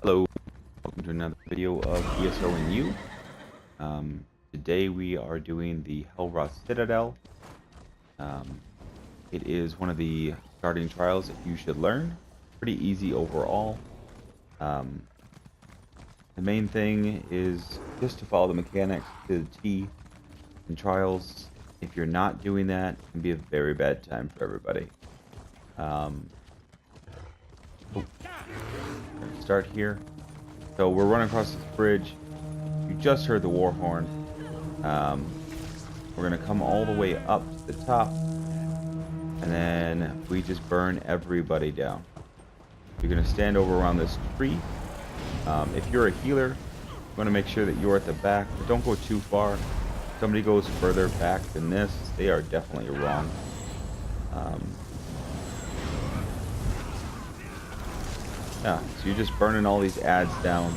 Hello, welcome to another video of ESO and You. Today we are doing the Hel Ra Citadel. It is one of the starting trials that you should learn. Pretty easy overall. The main thing is just to follow the mechanics to the T in trials. If you're not doing that, it can be a very bad time for everybody. Start here. So we're running across this bridge. You just heard the war horn. We're gonna come all the way up to the top, and then we just burn everybody down. You're gonna stand over around this tree. If you're a healer, you want to make sure that you're at the back, but don't go too far. If somebody goes further back than this, they are definitely wrong. Yeah, so you're just burning all these ads down.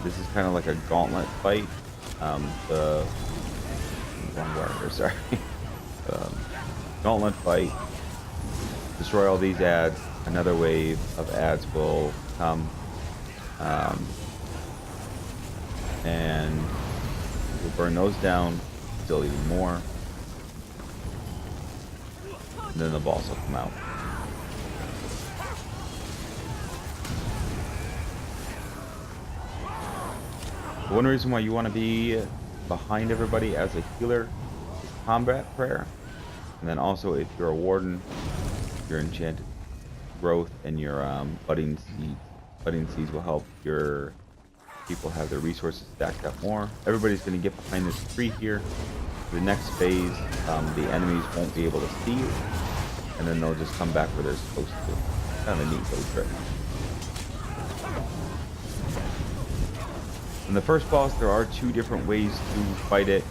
This is kind of like a gauntlet fight. The wrong word, sorry. Gauntlet fight. Destroy all these ads. Another wave of ads will come, and we'll burn those down. Still even more. And then the boss will come out. One reason why you want to be behind everybody as a healer is combat prayer. And then also if you're a warden, your enchanted growth and your budding seeds. Budding seeds will help your people have their resources stacked up more. Everybody's going to get behind this tree here. The next phase, the enemies won't be able to see you. And then they'll just come back where they're supposed to. Kind of a neat little trick. In the first boss, there are two different ways to fight it.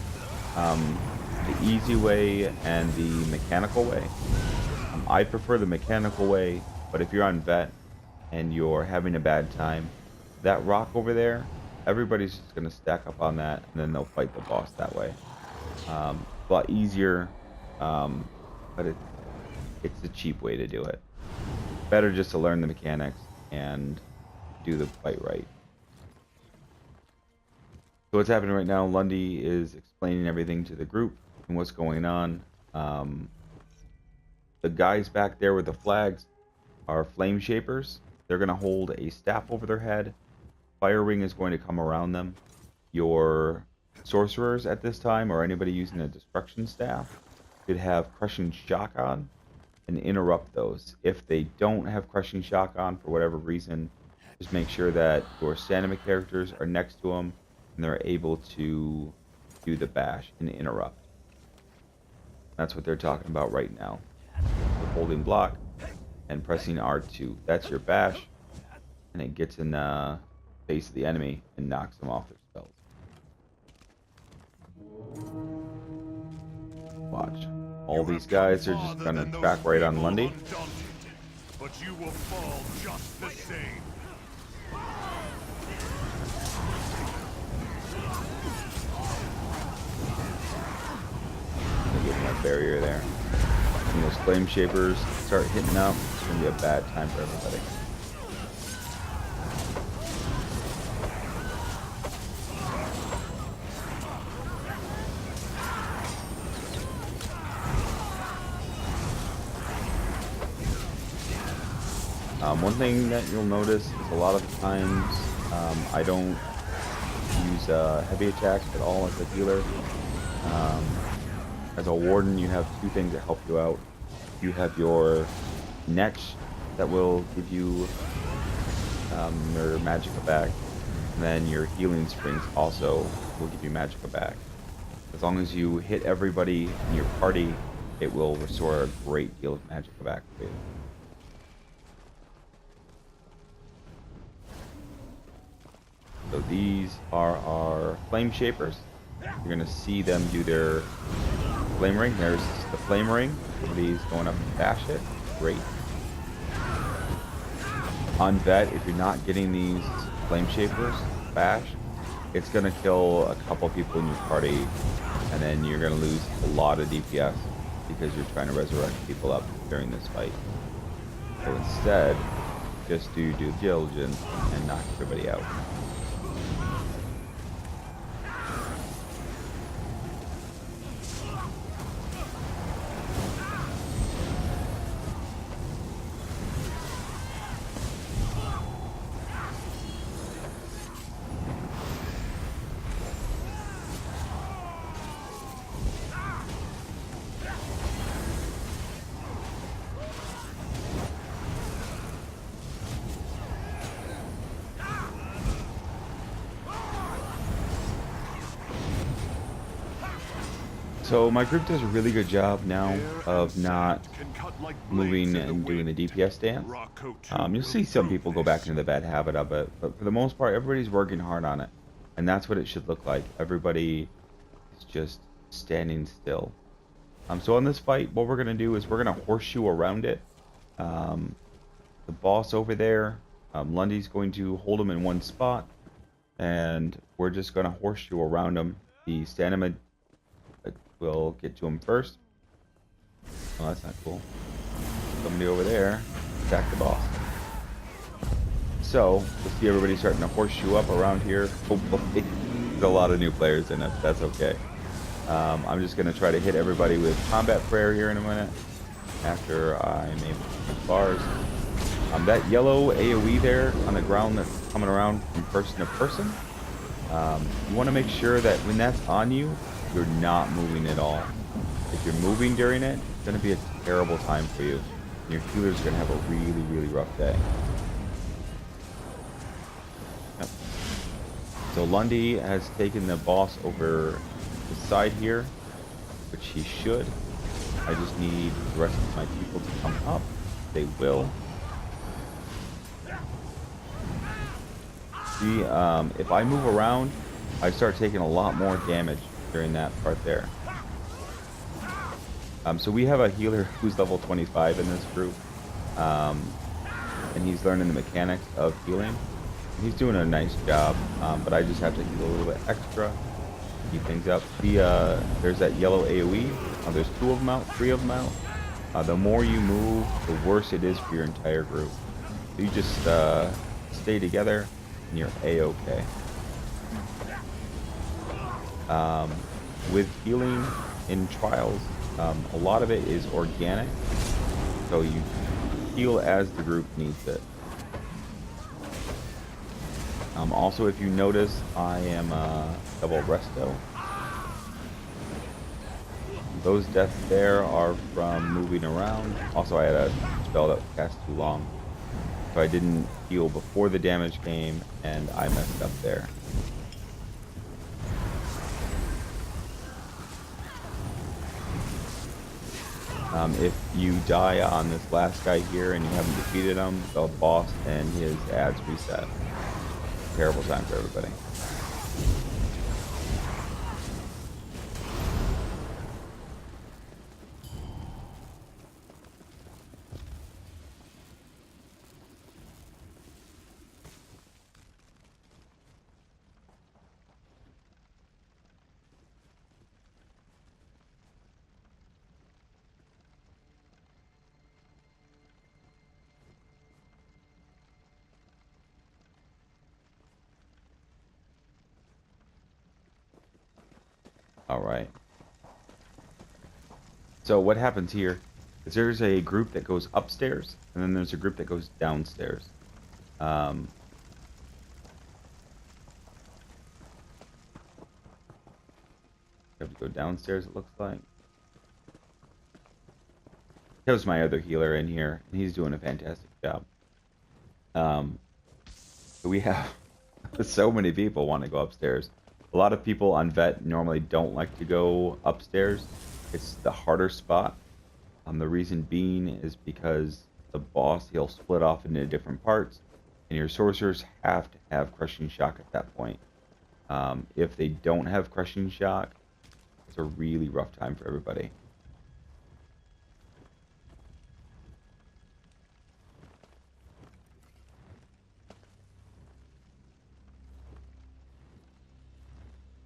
The easy way and the mechanical way. I prefer the mechanical way, but if you're on vet and you're having a bad time, that rock over there, everybody's just going to stack up on that, and then they'll fight the boss that way. A lot easier, but it's the cheap way to do it. Better just to learn the mechanics and do the fight right. So what's happening right now, Lundy is explaining everything to the group and what's going on. The guys back there with the flags are flame shapers. They're going to hold a staff over their head. Fire ring is going to come around them. Your sorcerers at this time, or anybody using a destruction staff, could have crushing shock on and interrupt those. If they don't have crushing shock on for whatever reason, just make sure that your stamina characters are next to them and they're able to do the bash and interrupt. That's what they're talking about right now. We're holding block and pressing R2. That's your bash, and it gets in the face of the enemy and knocks them off their spells. Watch. All these guys are just gonna track right on Lundy. But you will fall just the same. Get that barrier there. When those flame shapers start hitting up, it's gonna be a bad time for everybody. One thing that you'll notice is a lot of the times I don't use heavy attacks at all as a healer. As a warden, you have two things that help you out. You have your Netch that will give you your magicka back, and then your healing springs also will give you magicka back. As long as you hit everybody in your party, it will restore a great deal of magicka back for you. So these are our flame shapers. You're gonna see them do their flame ring. There's the flame ring. Everybody's going up to bash it. Great. On vet, if you're not getting these flame shapers bash, it's gonna kill a couple people in your party, and then you're gonna lose a lot of DPS because you're trying to resurrect people up during this fight. So instead, just do due diligence and knock everybody out. So my group does a really good job now of not moving and doing the DPS dance. You'll see some people go back into the bad habit of it, but for the most part, everybody's working hard on it, and that's what it should look like. Everybody is just standing still. So on this fight, what we're gonna do is we're gonna horseshoe around it. The boss over there, Lundy's going to hold him in one spot, and we're just gonna horseshoe around him. The stamina will get to him first. Oh, that's not cool. Somebody over there attack the boss. So, we'll see everybody starting to horseshoe up around here. Hopefully, there's a lot of new players in it. That's okay. I'm just going to try to hit everybody with combat prayer here in a minute after I'm able to hit bars. That yellow AoE there on the ground that's coming around from person to person, you want to make sure that when that's on you, you're not moving at all. If you're moving during it, it's going to be a terrible time for you. Your healer's going to have a really, really rough day. Yep. So Lundy has taken the boss over the side here, which he should. I just need the rest of my people to come up. They will. See, if I move around, I start taking a lot more damage during that part there. So we have a healer who's level 25 in this group, and he's learning the mechanics of healing. He's doing a nice job, but I just have to heal a little bit extra, keep things up. There's that yellow AoE. There's 2 of them out, 3 of them out. The more you move, the worse it is for your entire group. So you just stay together, and you're A-okay. With healing in trials, a lot of it is organic, so you heal as the group needs it. Also, if you notice, I am double resto. Those deaths there are from moving around. Also, I had a spell that cast too long, so I didn't heal before the damage came, and I messed up there. If you die on this last guy here and you haven't defeated him, the boss and his ads reset. Terrible time for everybody. All right. So what happens here is there's a group that goes upstairs, and then there's a group that goes downstairs. You have to go downstairs, it looks like. That was my other healer in here, and he's doing a fantastic job. We have so many people want to go upstairs. A lot of people on vet normally don't like to go upstairs. It's the harder spot. The reason being is because the boss, he'll split off into different parts, and your sorcerers have to have crushing shock at that point. If they don't have crushing shock, it's a really rough time for everybody.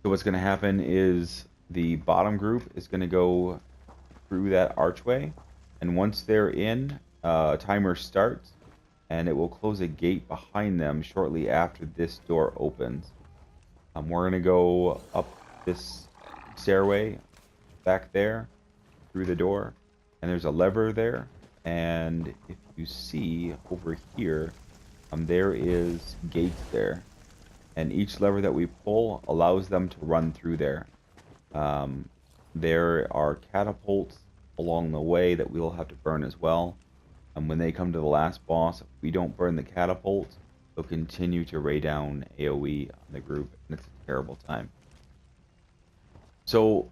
So what's going to happen is the bottom group is going to go through that archway, and once they're in, timer starts, and it will close a gate behind them shortly after this door opens. We're going to go up this stairway back there through the door, and there's a lever there, and if you see over here, there is gates there, and each lever that we pull allows them to run through there. There are catapults along the way that we'll have to burn as well. And when they come to the last boss, if we don't burn the catapult, they'll continue to rain down AoE on the group, and it's a terrible time. So,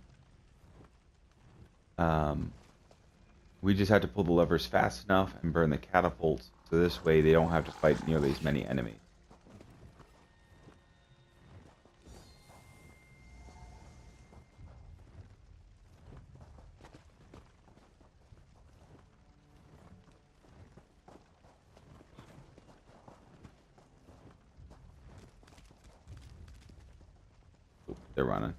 we just had to pull the levers fast enough and burn the catapults, so this way they don't have to fight nearly as many enemies. Ooh, they're running.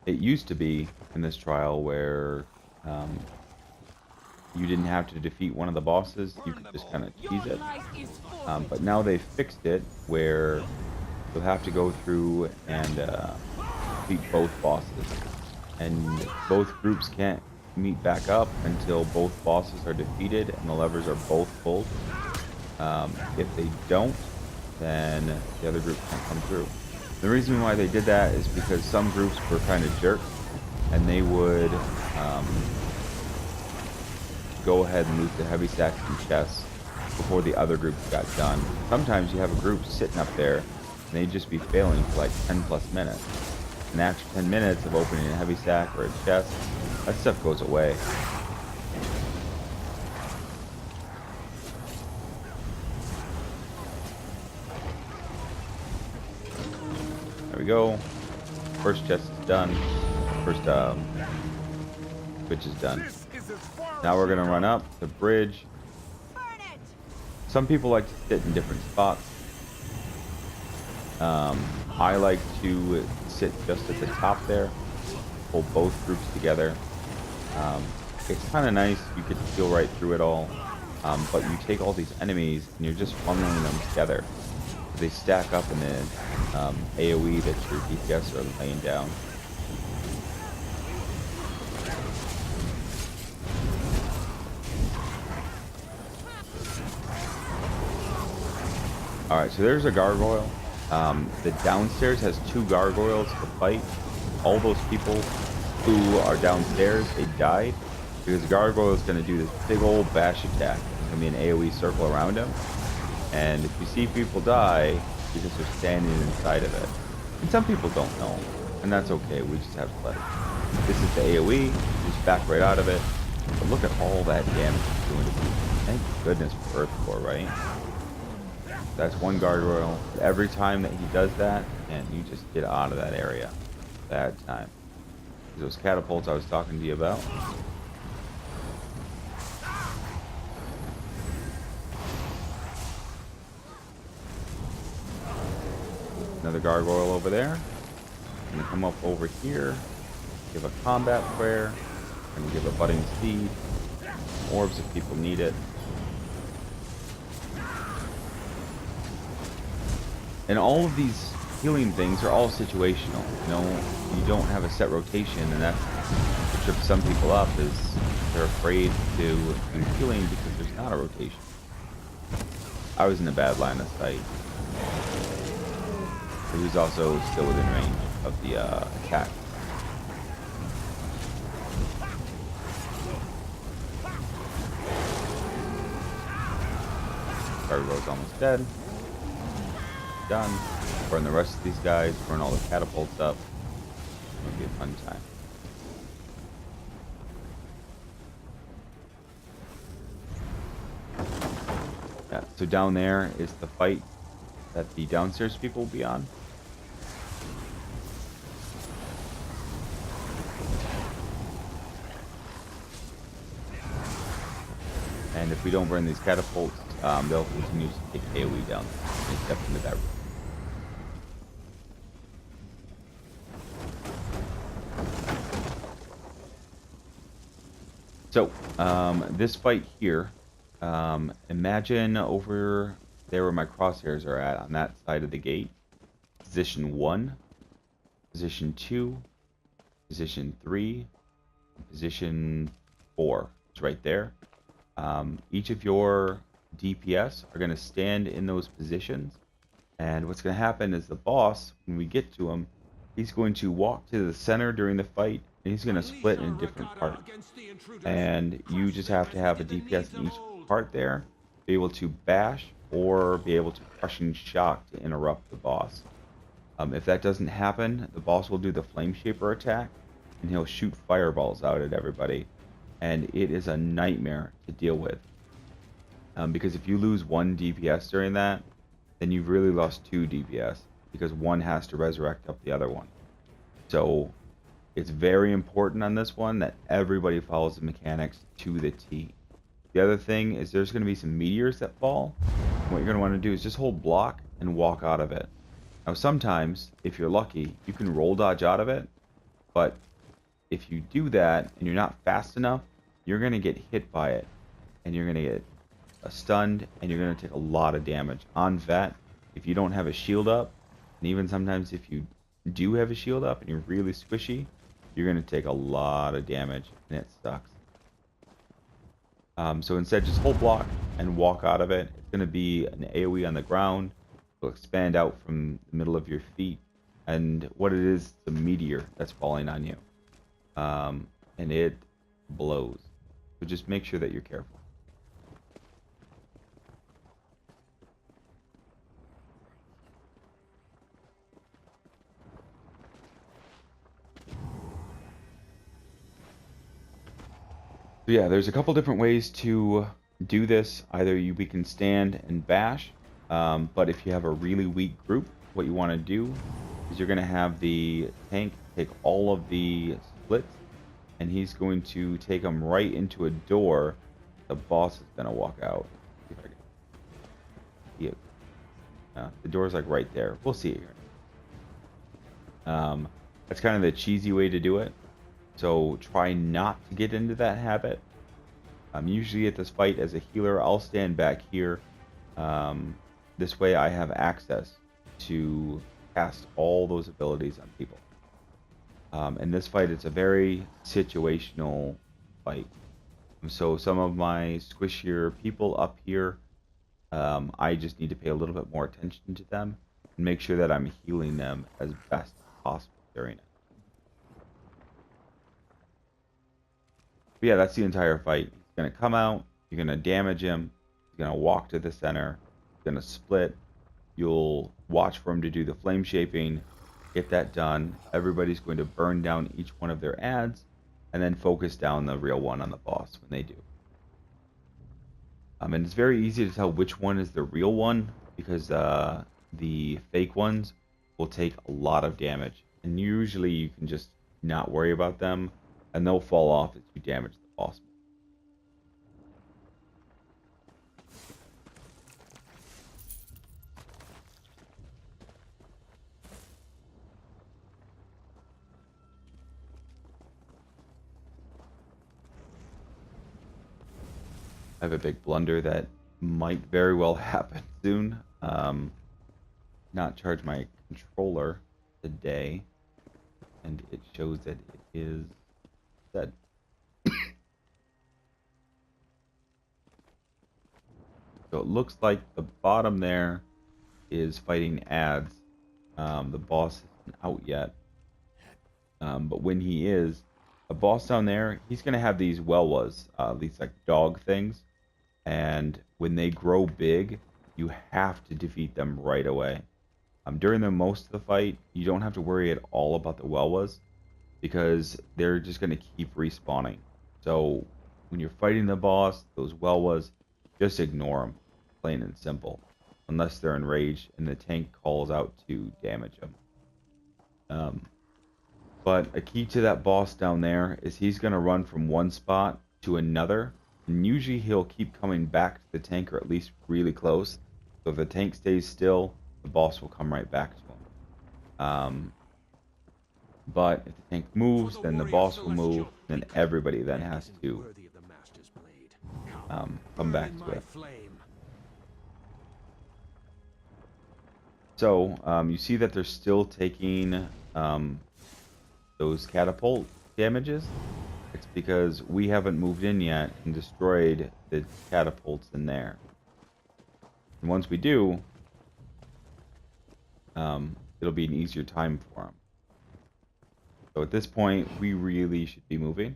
It used to be in this trial where you didn't have to defeat one of the bosses, you could just kind of cheese it. But now they've fixed it where you'll have to go through and defeat both bosses. And both groups can't meet back up until both bosses are defeated and the levers are both pulled. If they don't, then the other group can't come through. The reason why they did that is because some groups were kind of jerks, and they would go ahead and loot the heavy stacks and chests before the other groups got done. Sometimes you have a group sitting up there, and they'd just be failing for like 10 plus minutes. And after 10 minutes of opening a heavy stack or a chest, that stuff goes away. There we go. First chest is done. First switch is done. Now we're gonna run up the bridge. Some people like to sit in different spots. I like to sit just at the top there, pull both groups together. It's kind of nice, you get to feel right through it all, but you take all these enemies and you're just funneling them together. They stack up in the AoE that your DPS are laying down. Alright, so there's a gargoyle. The downstairs has 2 gargoyles to fight. All those people who are downstairs, they died because the gargoyle is going to do this big old bash attack. There's going to be an AoE circle around him. And if you see people die, because they're standing inside of it. And some people don't know, and that's okay, we just have to let it. This is the AoE, just back right out of it. But look at all that damage it's doing to people. Thank goodness for Earth Core, right? That's one gargoyle. Every time that he does that, and you just get out of that area. Bad time. Those catapults I was talking to you about. Another gargoyle over there. I'm gonna come up over here, give a combat prayer, and give a budding seed. Orbs if people need it. And all of these healing things are all situational. You know, you don't have a set rotation, and that's what trips some people up is they're afraid to do healing because there's not a rotation. I was in a bad line of sight. He was also still within range of the attack. Gargoyle's almost dead. Done. Burn the rest of these guys, burn all the catapults up. It'll be a fun time. Yeah, so down there is the fight that the downstairs people will be on. And if we don't burn these catapults, they'll continue to take AoE down and step into that room. So, this fight here, imagine over there where my crosshairs are at, on that side of the gate. Position 1, position 2, position 3, position 4. It's right there. Each of your DPS are going to stand in those positions. And what's going to happen is the boss, when we get to him, he's going to walk to the center during the fight, and he's going to split in different parts. And you just have to have a DPS in each part there, be able to bash or be able to crushing shock to interrupt the boss. If that doesn't happen, the boss will do the Flame Shaper attack, and he'll shoot fireballs out at everybody. And it is a nightmare to deal with. Because if you lose 1 DPS during that, then you've really lost 2 DPS, because one has to resurrect up the other one. So it's very important on this one that everybody follows the mechanics to the T. The other thing is there's going to be some meteors that fall. What you're going to want to do is just hold block and walk out of it. Now sometimes, if you're lucky, you can roll dodge out of it, but if you do that and you're not fast enough, you're going to get hit by it, and you're going to get stunned, and you're going to take a lot of damage. On Vet, if you don't have a shield up, and even sometimes if you do have a shield up and you're really squishy, you're going to take a lot of damage, and it sucks. So instead, just hold block and walk out of it. It's going to be an AoE on the ground. It'll expand out from the middle of your feet, and what it is, the meteor that's falling on you. And it blows. So just make sure that you're careful. So yeah, there's a couple different ways to do this. Either we can stand and bash, but if you have a really weak group, what you want to do is you're going to have the tank take all of the splits, and he's going to take them right into a door. The boss is going to walk out. See if I can see it. The door's like right there. We'll see it here. That's kind of the cheesy way to do it. So try not to get into that habit. Usually at this fight as a healer, I'll stand back here. This way I have access to cast all those abilities on people. In this fight, it's a very situational fight. So some of my squishier people up here, I just need to pay a little bit more attention to them and make sure that I'm healing them as best as possible during it. But yeah, that's the entire fight. He's going to come out, you're going to damage him, he's going to walk to the center, he's going to split, you'll watch for him to do the flame shaping, get that done, everybody's going to burn down each one of their ads, and then focus down the real one on the boss when they do. And it's very easy to tell which one is the real one, because the fake ones will take a lot of damage, and usually you can just not worry about them, and they'll fall off as you damage the boss. I have a big blunder that might very well happen soon. Not charge my controller today, and it shows that it is dead. So it looks like the bottom there is fighting ads. The boss isn't out yet, but when he is, a boss down there, he's gonna have these Welwas, these like dog things, and when they grow big, you have to defeat them right away. During most of the fight, you don't have to worry at all about the Welwas, because they're just going to keep respawning. So when you're fighting the boss, those Welwas, just ignore them, plain and simple, unless they're enraged and the tank calls out to damage them. But a key to that boss down there is he's going to run from one spot to another, and usually he'll keep coming back to the tank, or at least really close. So if the tank stays still, the boss will come right back to him. But if the tank moves, then the boss will move, then everybody then has to come back to it. So you see that they're still taking those catapult damages. It's because we haven't moved in yet and destroyed the catapults in there. And once we do, it'll be an easier time for them. So at this point, we really should be moving.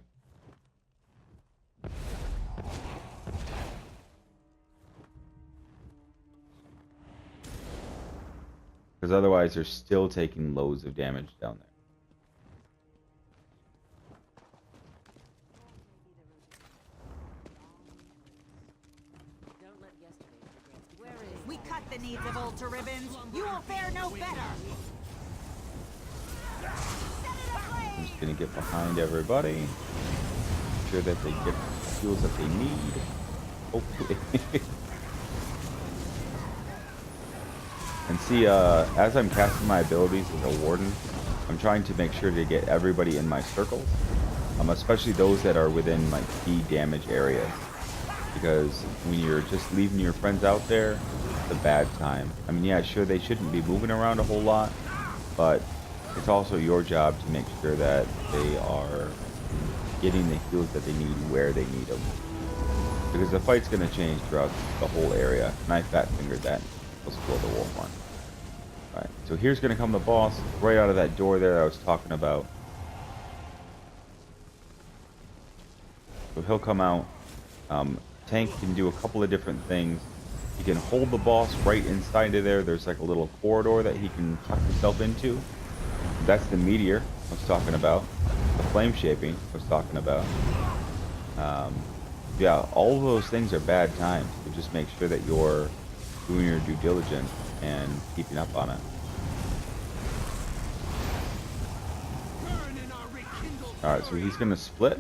Because otherwise, they're still taking loads of damage down there. We cut the needs of old to ribbons. You will fare no better. I'm just gonna get behind everybody. Make sure that they get the skills that they need. Hopefully. And see, as I'm casting my abilities as a warden, I'm trying to make sure to get everybody in my circles. Especially those that are within like key damage areas. Because when you're just leaving your friends out there, it's a bad time. I mean, yeah, sure, they shouldn't be moving around a whole lot, but it's also your job to make sure that they are getting the heals that they need where they need them. Because the fight's going to change throughout the whole area, and I fat-fingered that. Let's blow the wolf one. Alright, so here's going to come the boss, right out of that door there I was talking about. So he'll come out. Tank can do a couple of different things. He can hold the boss right inside of there. There's like a little corridor that he can tuck himself into. That's the meteor I was talking about. The flame shaping I was talking about. Yeah, all of those things are bad times. So just make sure that you're doing your due diligence and keeping up on it. Alright, so he's going to split.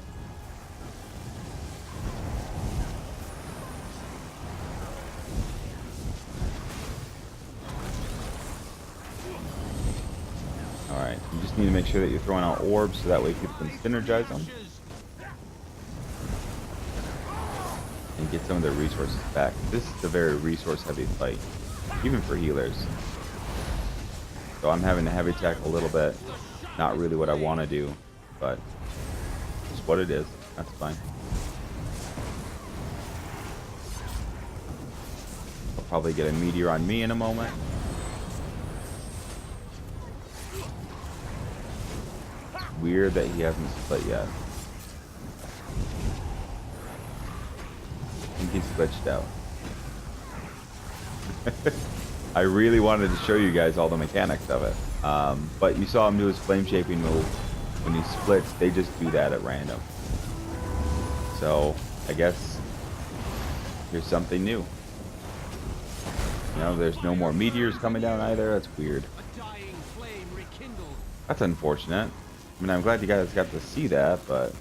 Alright, you just need to make sure that you're throwing out orbs so that way people can synergize them. And get some of their resources back. This is a very resource heavy fight, even for healers. So I'm having to heavy tech a little bit. Not really what I want to do, but it's what it is. That's fine. I'll probably get a meteor on me in a moment. It's weird that he hasn't split yet. I think he's glitched out. I really wanted to show you guys all the mechanics of it. But you saw him do his flame shaping move. When he splits, they just do that at random. So, I guess here's something new. You know, there's no more meteors coming down either. That's weird. That's unfortunate. I mean, I'm glad you guys got to see that, but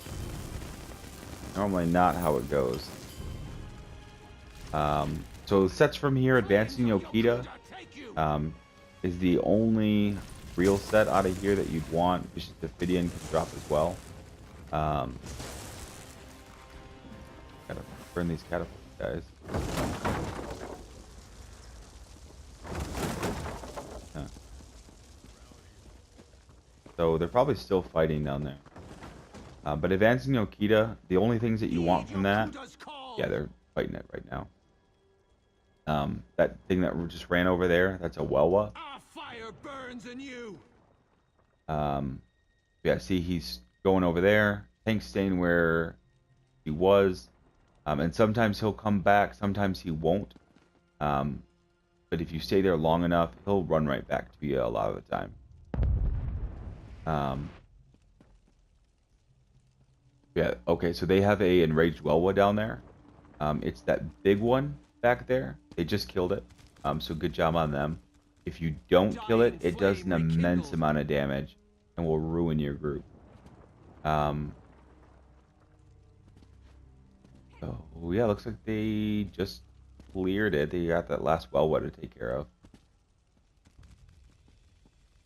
normally not how it goes. So sets from here, Advancing Yokita is the only real set out of here that you'd want. Vicious Ophidian can drop as well. Gotta burn these catapults, guys. Yeah. So they're probably still fighting down there. But Advancing Yokita, the only things that you want from that, yeah, they're fighting it right now. That thing that just ran over there, that's a Welwa. Our fire burns in you. Yeah, see, he's going over there. Tank's staying where he was. And sometimes he'll come back, sometimes he won't. But if you stay there long enough, he'll run right back to you a lot of the time. Yeah, okay, so they have a enraged Welwa down there. It's that big one back there. They just killed it. So good job on them. If you don't kill it, it does an immense amount of damage and will ruin your group. So yeah, looks like they just cleared it. They got that last Welwa to take care of.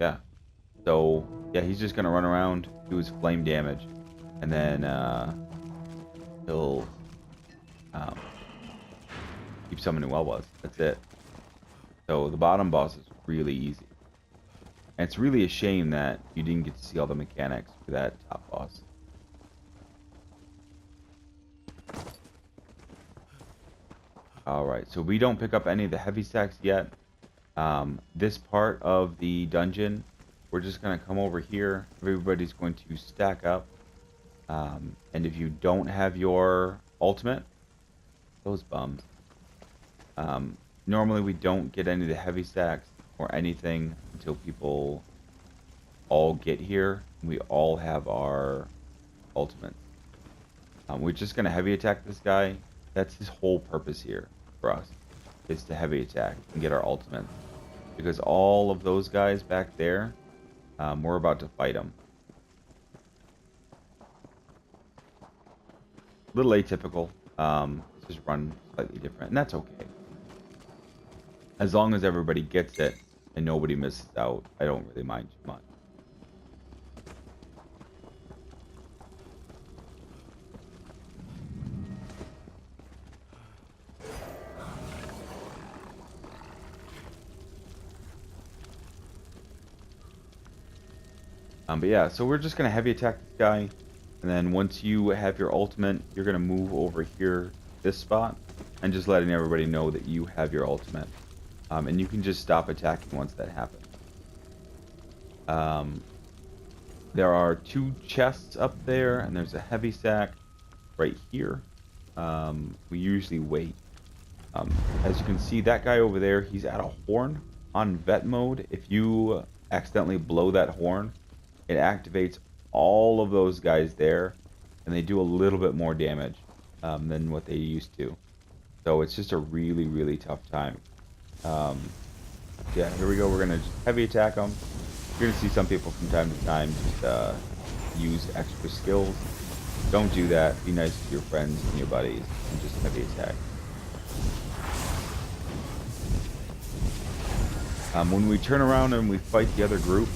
Yeah. So yeah, he's just gonna run around, do his flame damage, and then he'll Keep summoning Welwas. That's it. So the bottom boss is really easy. And it's really a shame that you didn't get to see all the mechanics for that top boss. Alright, so we don't pick up any of the heavy stacks yet. This part of the dungeon, we're just going to come over here. Everybody's going to stack up. And if you don't have your ultimate, those bums. Normally we don't get any of the heavy stacks or anything until people all get here. We all have our ultimate. We're just going to heavy attack this guy. That's his whole purpose here for us, is to heavy attack and get our ultimate. Because all of those guys back there, we're about to fight them. A little atypical. Just run slightly different, and that's okay. As long as everybody gets it and nobody misses out, I don't really mind too much. But yeah, so we're just going to heavy attack this guy. And then once you have your ultimate, you're going to move over here, this spot, and just letting everybody know that you have your ultimate. And you can just stop attacking once that happens. There are 2 chests up there, and there's a heavy stack right here. We usually wait. As you can see, that guy over there, he's at a horn on vet mode. If you accidentally blow that horn, it activates all of those guys there, and they do a little bit more damage than what they used to. So it's just a really, really tough time. Yeah, here we go. We're going to heavy attack them. You're going to see some people from time to time just use extra skills. Don't do that. Be nice to your friends and your buddies and just heavy attack. When we turn around and we fight the other group,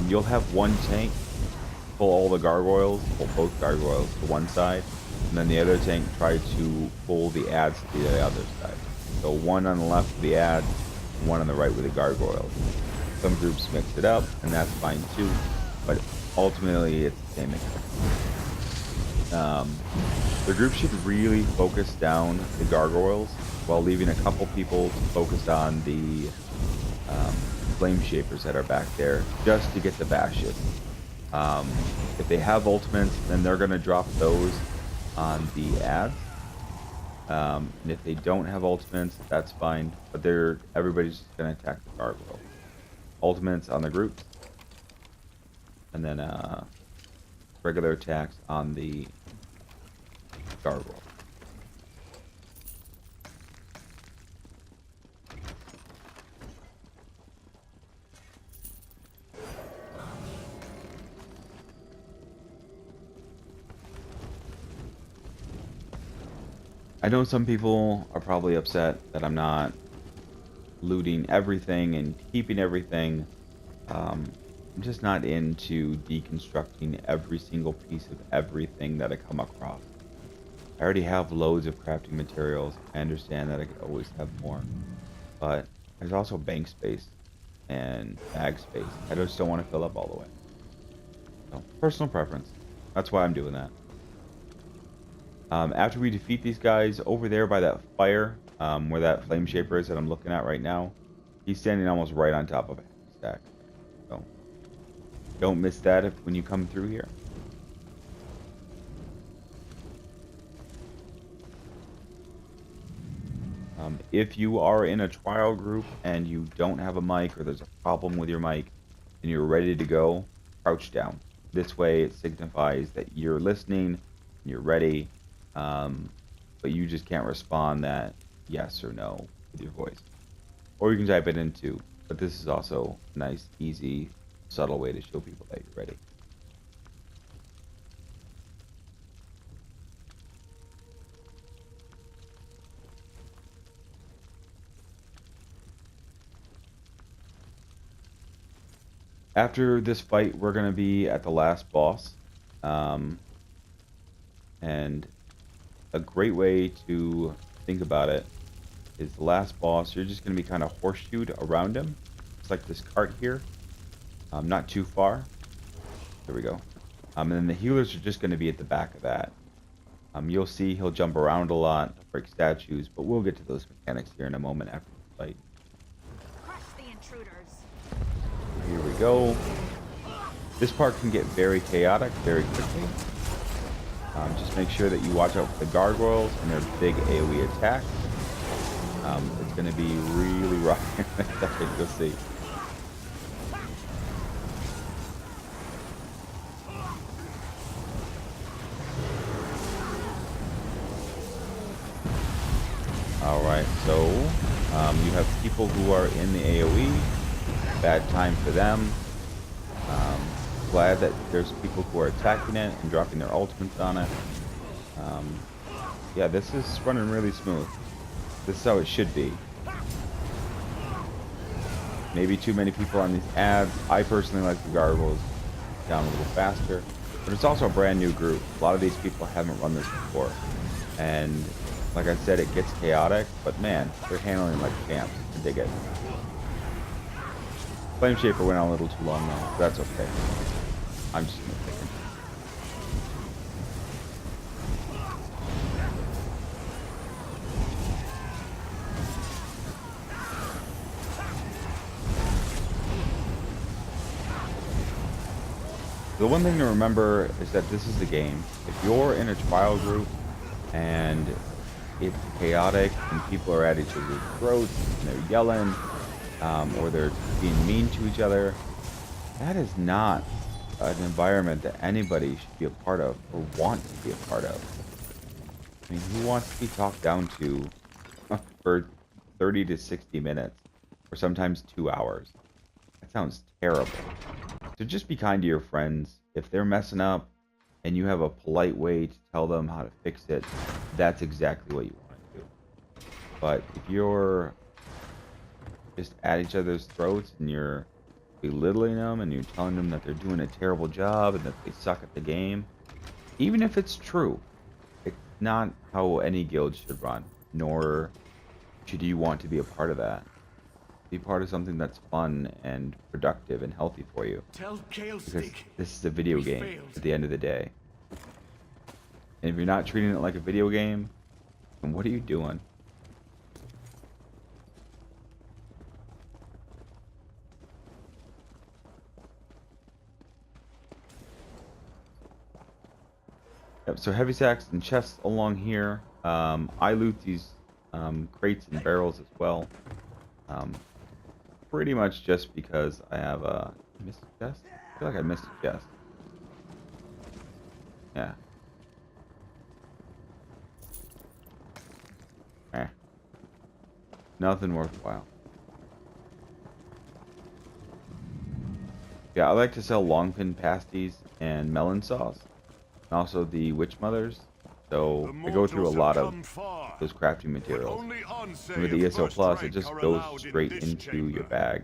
you'll have one tank pull all the gargoyles, pull both gargoyles to one side, and then the other tank try to pull the adds to the other side. So one on the left with the adds, and one on the right with the gargoyles. Some groups mix it up, and that's fine too, but ultimately it's the same mechanic. The group should really focus down the gargoyles while leaving a couple people to focus on the flame shapers that are back there, just to get the bashes. If they have ultimates, then they're going to drop those on the ads. And if they don't have ultimates, that's fine. But everybody's just going to attack the gargoyle. Ultimates on the groups, and then regular attacks on the gargoyle. I know some people are probably upset that I'm not looting everything and keeping everything. I'm just not into deconstructing every single piece of everything that I come across. I already have loads of crafting materials. I understand that I could always have more, but there's also bank space and bag space. I just don't want to fill up all the way. So, personal preference. That's why I'm doing that. After we defeat these guys, over there by that fire, where that flame shaper is that I'm looking at right now, he's standing almost right on top of a stack. So don't miss that when you come through here. If you are in a trial group and you don't have a mic, or there's a problem with your mic and you're ready to go, crouch down. This way it signifies that you're listening and you're ready. But you just can't respond that yes or no with your voice. Or you can type it in too, but this is also a nice, easy, subtle way to show people that you're ready. After this fight, we're going to be at the last boss. And a great way to think about it is the last boss. You're just going to be kind of horseshoed around him. It's like this cart here. Not too far. There we go. And then the healers are just going to be at the back of that. You'll see he'll jump around a lot, break statues, but we'll get to those mechanics here in a moment after the fight. Crush the intruders. Here we go. This part can get very chaotic very quickly. Just make sure that you watch out for the gargoyles and their big AoE attacks. It's going to be really rough in a second, you'll see. Alright, so you have people who are in the AoE. Bad time for them. Glad that there's people who are attacking it and dropping their ultimates on it. Yeah, this is running really smooth. This is how it should be. Maybe too many people on these ads. I personally like the gargoyles down a little faster. But it's also a brand new group. A lot of these people haven't run this before. And like I said, it gets chaotic, but man, they're handling like champs. I dig it. Flame Shaper went on a little too long now, but that's okay. I'm just nitpicking. The one thing to remember is that this is the game. If you're in a trial group and it's chaotic and people are at each other's throats and they're yelling or they're being mean to each other, that is not an environment that anybody should be a part of or want to be a part of. I mean, who wants to be talked down to for 30 to 60 minutes or sometimes 2 hours? That sounds terrible. So just be kind to your friends. If they're messing up and you have a polite way to tell them how to fix it, that's exactly what you want to do. But if you're just at each other's throats and you're belittling them and you're telling them that they're doing a terrible job and that they suck at the game, even if it's true, it's not how any guild should run, nor should you want to be a part of that. Be part of something that's fun and productive and healthy for you. Because this is a video game at the end of the day. And if you're not treating it like a video game, then what are you doing? Yep, so heavy sacks and chests along here. I loot these crates and barrels as well. Pretty much just because I have a missed chest. I feel like I missed a chest. Yeah. Nothing worthwhile. Yeah, I like to sell long pin pasties and melon sauce. And also the witch mothers. So I go through a lot of those crafting materials. And with the ESO Plus, it just goes straight into your bag.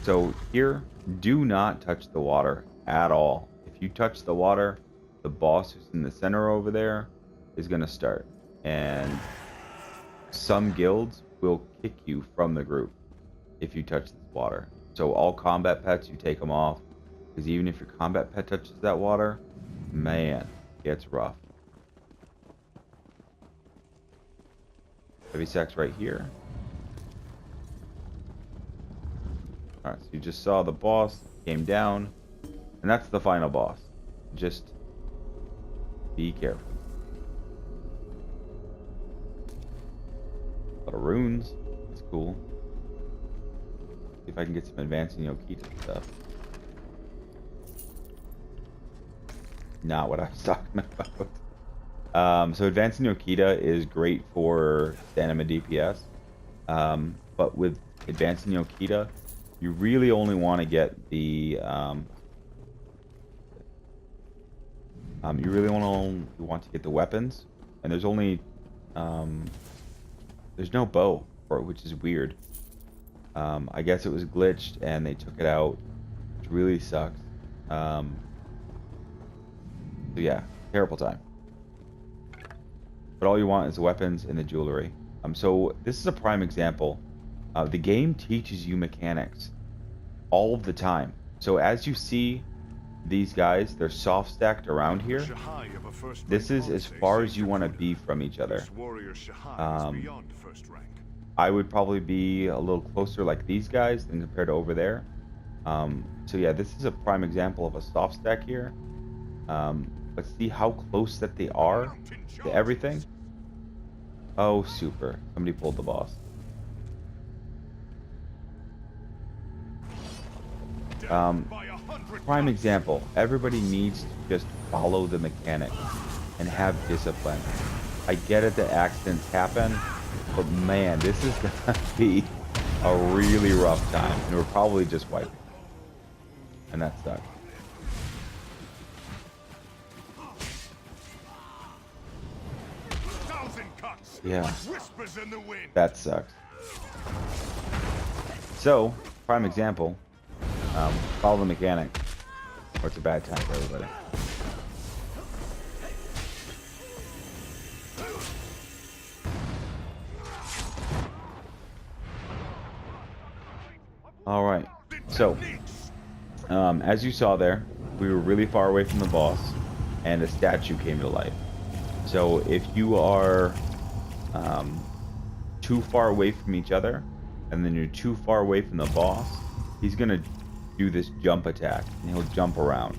So here, do not touch the water at all. If you touch the water, the boss who's in the center over there is going to start. And some guilds will kick you from the group if you touch this water. So all combat pets, you take them off. Because even if your combat pet touches that water, man, it gets rough. Heavy sacks right here. Alright, so you just saw the boss, came down, and that's the final boss. Just be careful. A lot of runes. That's cool. See if I can get some advancing Yokita stuff. Not what I was talking about. So advancing Yokita is great for stamina DPS. But with advancing Yokita, you really only want to get the you really want to get the weapons, and there's only there's no bow for it, which is weird. I guess it was glitched and they took it out, which really sucks. So yeah, terrible time. But all you want is the weapons and the jewelry. So this is a prime example. The game teaches you mechanics all of the time. So as you see these guys, they're soft stacked around here. Shahai of a first This rank is as Ponce far saved as you want to Dakota. be from each other. This warrior Shahai is Um, beyond first rank. I would probably be a little closer like these guys than compared to over there. So yeah, this is a prime example of a soft stack here. But see how close that they are Mountain to charges. everything. Oh, super. Somebody pulled the boss. Death by 100 Prime cuts. example. Everybody needs to just follow the mechanics and have discipline. I get it that accidents happen, but man, this is gonna be a really rough time, and we're probably just wiping. And that sucks. Thousand cuts. Yeah. Like whispers in the wind. That sucks. So, prime example. Follow the mechanic, or it's a bad time for everybody. All right. So, as you saw there, we were really far away from the boss, and a statue came to life. So, if you are too far away from each other, and then you're too far away from the boss, he's gonna do this jump attack, and he'll jump around.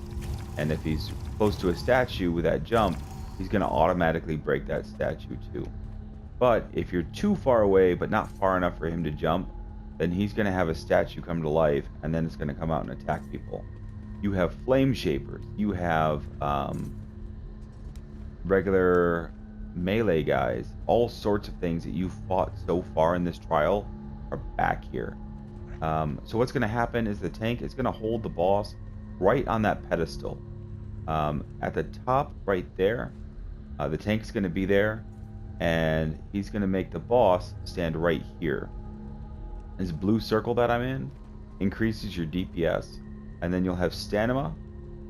And if he's close to a statue with that jump, he's gonna automatically break that statue too. But if you're too far away, but not far enough for him to jump, then he's gonna have a statue come to life, and then it's gonna come out and attack people. You have flame shapers. You have regular melee guys. All sorts of things that you fought so far in this trial are back here. So what's going to happen is the tank is going to hold the boss right on that pedestal. At the top right there, the tank's going to be there, and he's going to make the boss stand right here. This blue circle that I'm in increases your DPS, and then you'll have stamina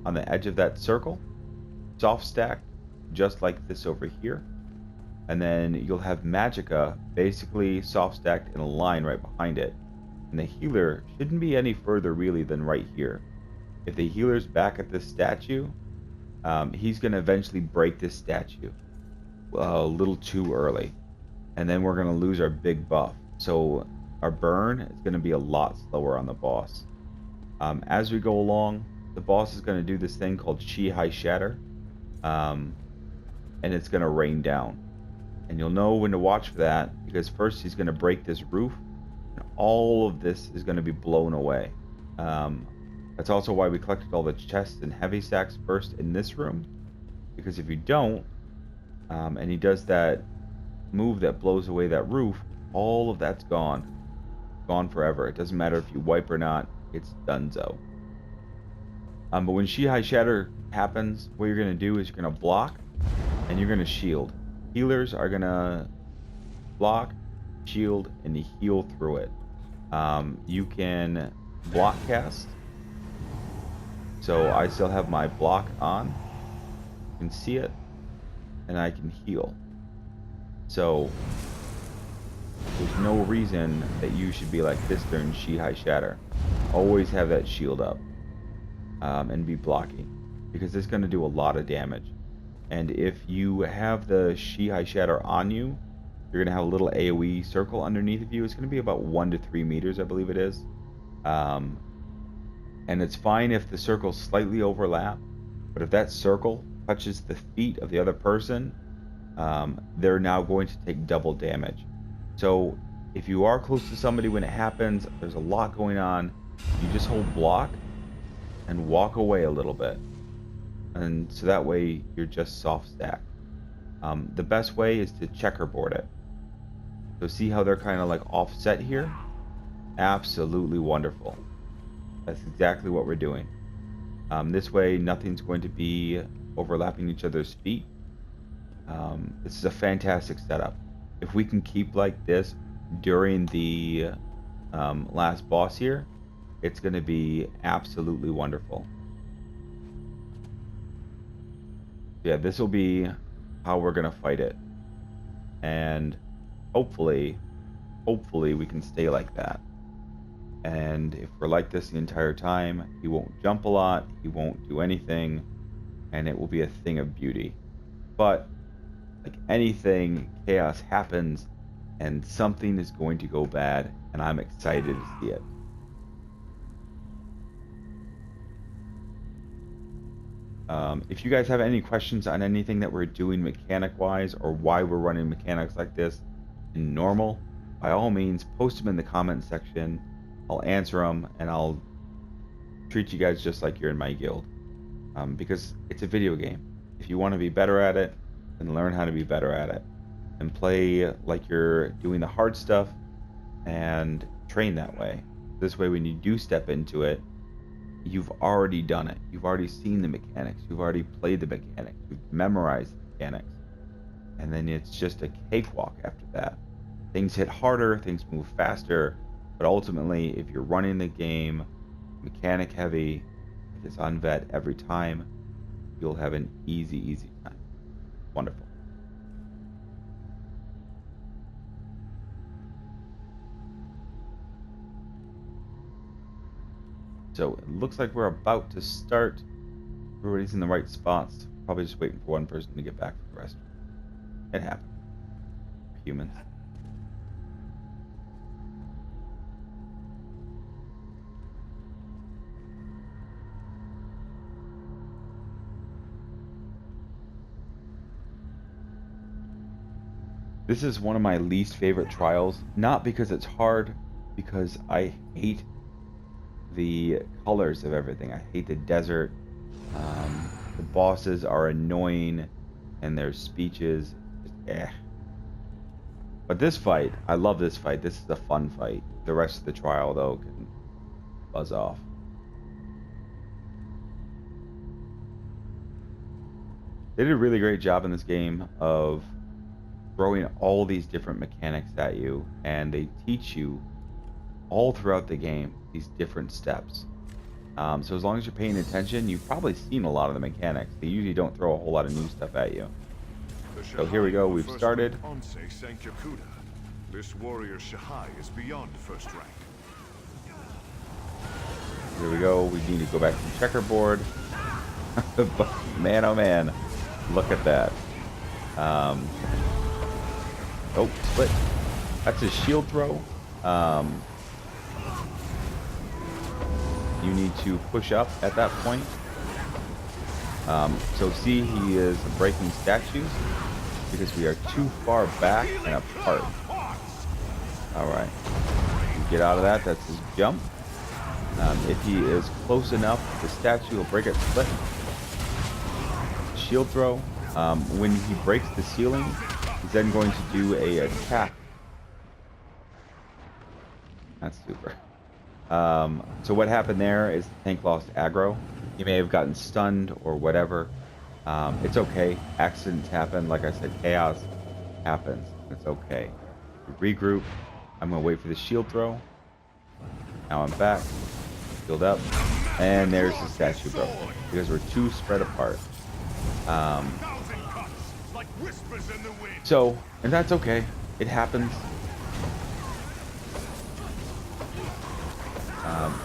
on the edge of that circle, soft stacked, just like this over here. And then you'll have Magicka basically soft stacked in a line right behind it. And the healer shouldn't be any further really than right here. If the healer's back at this statue, he's going to eventually break this statue a little too early. And then we're going to lose our big buff. So our burn is going to be a lot slower on the boss. As we go along, the boss is going to do this thing called Shi-Hai Shatter. And it's going to rain down. And you'll know when to watch for that, because first he's going to break this roof, and all of this is going to be blown away. That's also why we collected all the chests and heavy sacks first in this room, because if you don't, and he does that move that blows away that roof, all of that's gone forever. It doesn't matter if you wipe or not, it's donezo. But when Shi-Hai Shatter happens, what you're going to do is you're going to block and you're going to shield. Healers are going to block, shield, and heal through it. You can block cast. So I still have my block on. You can see it. And I can heal. So there's no reason that you should be like this during Shi-Hai Shatter. Always have that shield up. And be blocking. Because it's going to do a lot of damage. And if you have the Shi-Hai Shatter on you, you're going to have a little AoE circle underneath of you. It's going to be about 1 to 3 meters, I believe it is. And it's fine if the circles slightly overlap. But if that circle touches the feet of the other person, they're now going to take double damage. So if you are close to somebody when it happens, there's a lot going on, you just hold block and walk away a little bit. And so that way you're just soft stacked. The best way is to checkerboard it. So see how they're kind of like offset here? Absolutely wonderful. That's exactly what we're doing. This way nothing's going to be overlapping each other's feet. This is a fantastic setup. If we can keep like this during the last boss here, it's going to be absolutely wonderful. Yeah, this will be how we're going to fight it. And hopefully we can stay like that. And if we're like this the entire time, he won't jump a lot, he won't do anything, and it will be a thing of beauty. But like anything, chaos happens, and something is going to go bad, and I'm excited to see it. If you guys have any questions on anything that we're doing mechanic-wise, or why we're running mechanics like this in normal, by all means, post them in the comment section. I'll answer them, and I'll treat you guys just like you're in my guild. Because it's a video game. If you want to be better at it, then learn how to be better at it. And play like you're doing the hard stuff, and train that way. This way, when you do step into it, you've already done it. You've already seen the mechanics. You've already played the mechanics. You've memorized the mechanics. And then it's just a cakewalk after that. Things hit harder, things move faster, but ultimately, if you're running the game mechanic heavy, if it's unvet every time, you'll have an easy time. Wonderful. So it looks like we're about to start. Everybody's in the right spots. Probably just waiting for one person to get back from the restroom. It happens. Humans. This is one of my least favorite trials. Not because it's hard, because I hate the colors of everything. I hate the desert. The bosses are annoying, and their speeches, just But this fight, I love this fight. This is a fun fight. The rest of the trial, though, can buzz off. They did a really great job in this game of throwing all these different mechanics at you, and they teach you all throughout the game these different steps. So as long as you're paying attention, you've probably seen a lot of the mechanics. They usually don't throw a whole lot of new stuff at you. So here we go, we've started. This warrior Shahai is beyond first rank. Here we go, we need to go back to the checkerboard. But man, oh man, look at that. Oh, split. That's a shield throw. You need to push up at that point. So see, he is breaking statues because we are too far back and apart. Alright. Get out of that. That's his jump. If he is close enough, the statue will break it split. Shield throw. When he breaks the ceiling, he's then going to do a attack. That's super. So what happened there is the tank lost aggro. He may have gotten stunned or whatever. It's okay. Accidents happen. Like I said, chaos happens. It's okay. Regroup. I'm going to wait for the shield throw. Now I'm back. Shield up. And there's the statue broken. Because we're too spread apart. So, and that's okay. It happens.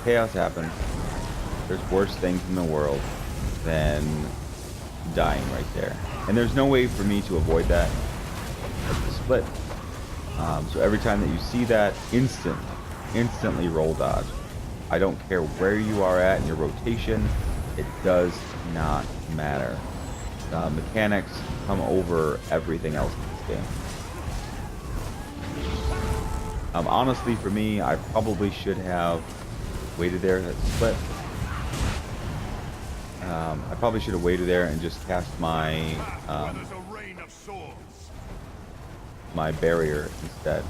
Chaos happens. There's worse things in the world than dying right there. And there's no way for me to avoid that. That's the split. So every time that you see that, instantly roll dodge. I don't care where you are at in your rotation. It does not matter. Mechanics come over everything else in this game. Honestly, for me, I probably should have waited there. That split. I probably should have waited there and just cast my my barrier instead.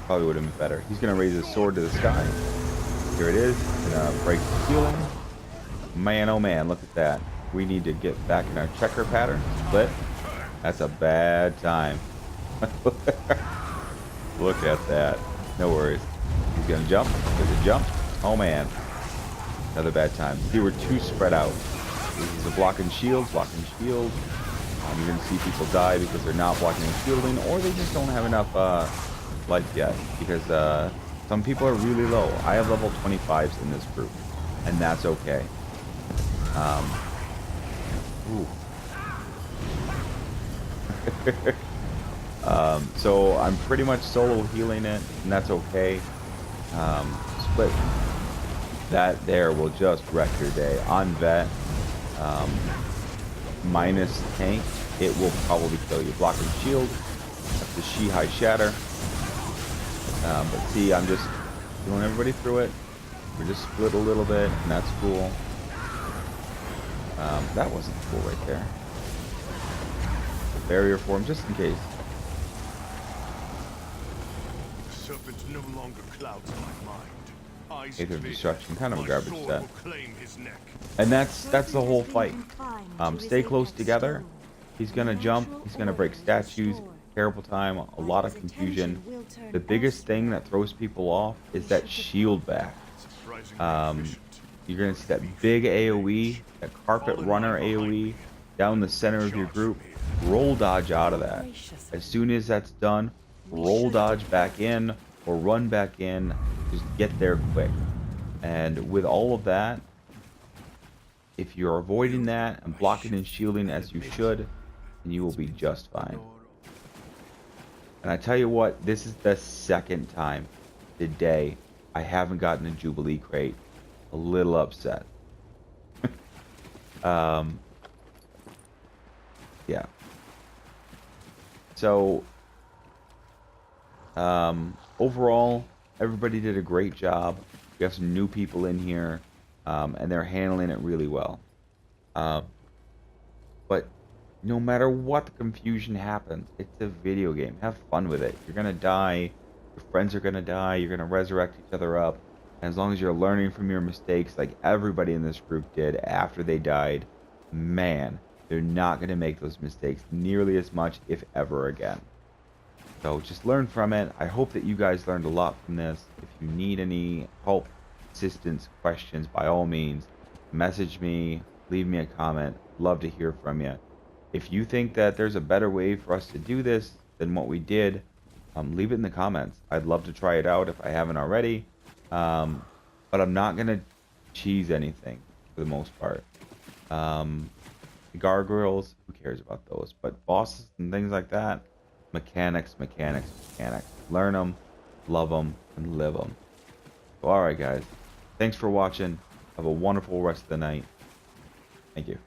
Probably would have been better. He's gonna raise his sword to the sky. Here it is. Gonna break the ceiling. Man, oh man, look at that. We need to get back in our checker pattern. Split. That's a bad time. Look at that. No worries. He's gonna jump. There's a jump. Oh man. Another bad time. See, we're too spread out. This is a blocking shield. You're gonna see people die because they're not blocking and shielding, or they just don't have enough life yet because some people are really low. I have level 25s in this group, and that's okay. Ooh. So I'm pretty much solo healing it, and that's okay. Split that there will just wreck your day. On vet, minus tank, it will probably kill you. Block and shield. That's the Shi-Hai Shatter. But see, I'm just healing everybody through it. We're just split a little bit, and that's cool. That wasn't cool right there. Barrier form, just in case. The serpent no longer clouds my mind. Eyes Aether of vision, Destruction, kind of a my garbage sword set. will claim his neck. And that's the whole fight. Stay close together. He's gonna jump. He's gonna break statues. Terrible time. A lot of confusion. The biggest thing that throws people off is that shield back. You're gonna see that big AOE, that carpet runner AOE down the center of your group. Roll dodge out of that. As soon as that's done, roll dodge back in or run back in. Just get there quick. And with all of that, if you're avoiding that and blocking and shielding as you should, then you will be just fine. And I tell you what, this is the second time today I haven't gotten a Jubilee crate. A little upset. Yeah. So, overall, everybody did a great job. We have some new people in here, and they're handling it really well. But no matter what the confusion happens, it's a video game. Have fun with it. You're gonna die. Your friends are gonna die. You're gonna resurrect each other up. And as long as you're learning from your mistakes, like everybody in this group did after they died, man, they're not gonna make those mistakes nearly as much, if ever again. So just learn from it. I hope that you guys learned a lot from this. If you need any help, assistance, questions, by all means, message me, leave me a comment. Love to hear from you. If you think that there's a better way for us to do this than what we did, leave it in the comments. I'd love to try it out if I haven't already. But I'm not going to cheese anything for the most part. The gargoyles, who cares about those? But bosses and things like that, mechanics. Learn them, love them, and live them. So, alright guys, thanks for watching. Have a wonderful rest of the night. Thank you.